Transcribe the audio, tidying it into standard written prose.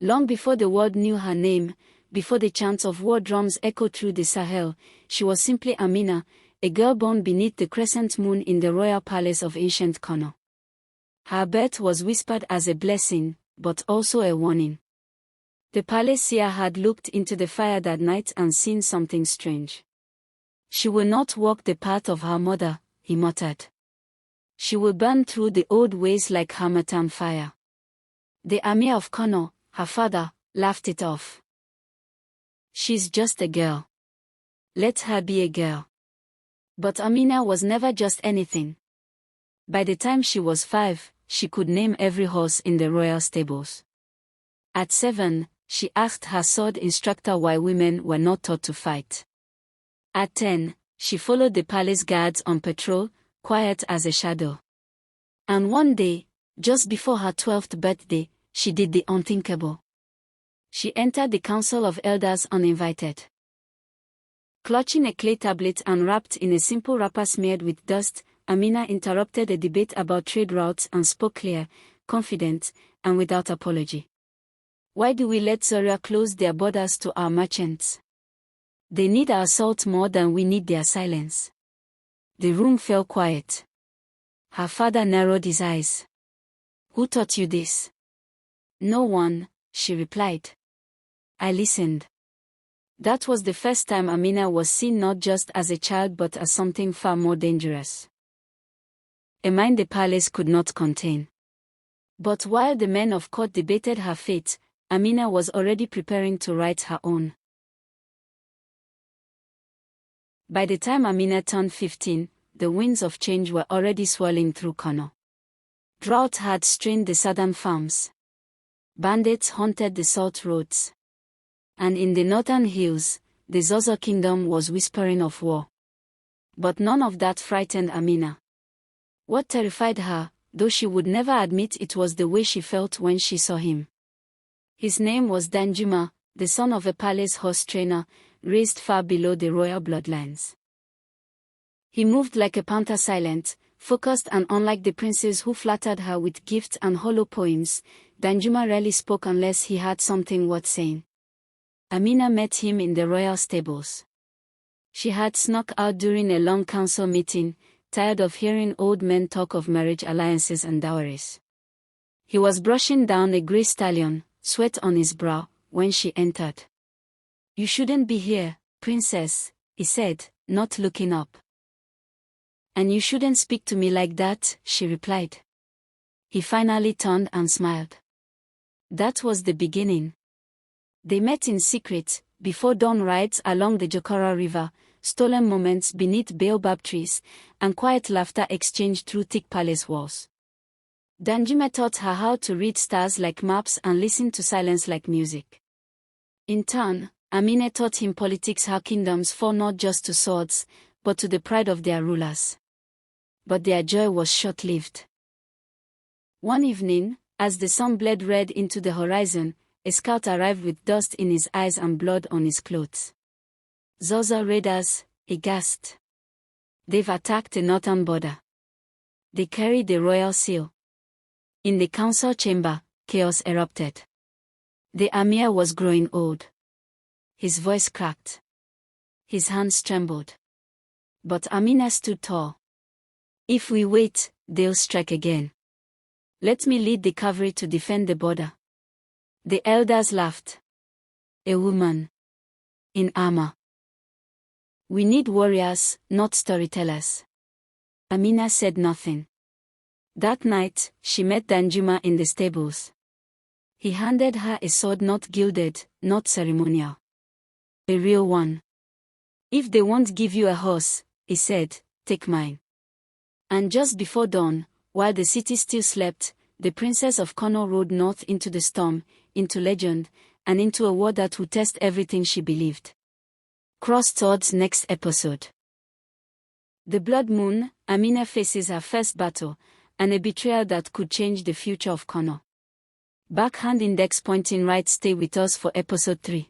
Long before the world knew her name, before the chants of war drums echoed through the Sahel, she was simply Amina, a girl born beneath the crescent moon in the royal palace of ancient Kano. Her birth was whispered as a blessing, but also a warning. The palace seer had looked into the fire that night and seen something strange. She will not walk the path of her mother, he muttered. She will burn through the old ways like harmattan fire. The Amir of Kano, her father, laughed it off. She's just a girl. Let her be a girl. But Amina was never just anything. By the time she was 5, she could name every horse in the royal stables. At 7, she asked her sword instructor why women were not taught to fight. At 10, she followed the palace guards on patrol, quiet as a shadow. And one day, just before her 12th birthday, she did the unthinkable. She entered the council of elders uninvited. Clutching a clay tablet and wrapped in a simple wrapper smeared with dust, Amina interrupted a debate about trade routes and spoke clear, confident, and without apology. Why do we let Zara close their borders to our merchants? They need our salt more than we need their silence. The room fell quiet. Her father narrowed his eyes. Who taught you this? No one, she replied. I listened. That was the first time Amina was seen not just as a child but as something far more dangerous. A mind the palace could not contain. But while the men of court debated her fate, Amina was already preparing to write her own. By the time Amina turned 15, the winds of change were already swirling through Kano. Drought had strained the southern farms. Bandits haunted the salt roads. And in the northern hills, the Zozo kingdom was whispering of war. But none of that frightened Amina. What terrified her, though she would never admit it, was the way she felt when she saw him. His name was Danjima, the son of a palace horse trainer, raised far below the royal bloodlines. He moved like a panther, silent, focused, and unlike the princes who flattered her with gifts and hollow poems, Danjima rarely spoke unless he had something worth saying. Amina met him in the royal stables. She had snuck out during a long council meeting, tired of hearing old men talk of marriage alliances and dowries. He was brushing down a grey stallion, sweat on his brow, when she entered. You shouldn't be here, princess, he said, not looking up. And you shouldn't speak to me like that, she replied. He finally turned and smiled. That was the beginning. They met in secret, before dawn rides along the Jokora River, stolen moments beneath baobab trees, and quiet laughter exchanged through thick palace walls. Danjima taught her how to read stars like maps and listen to silence like music. In turn, Amina taught him politics, how kingdoms fall not just to swords, but to the pride of their rulers. But their joy was short-lived. One evening, as the sun bled red into the horizon, a scout arrived with dust in his eyes and blood on his clothes. Zozo raiders, he gasped. They've attacked the northern border. They carry the royal seal. In the council chamber, chaos erupted. The Amir was growing old. His voice cracked. His hands trembled. But Amina stood tall. If we wait, they'll strike again. Let me lead the cavalry to defend the border. The elders laughed. A woman. In armor. We need warriors, not storytellers. Amina said nothing. That night, she met Danjima in the stables. He handed her a sword, not gilded, not ceremonial. A real one. If they won't give you a horse, he said, take mine. And just before dawn, while the city still slept, the princess of Kano rode north into the storm, into legend, and into a war that would test everything she believed. Cross swords next episode. The Blood Moon, Amina faces her first battle, and a betrayal that could change the future of Kano. Backhand index pointing right. Stay with us for episode 3.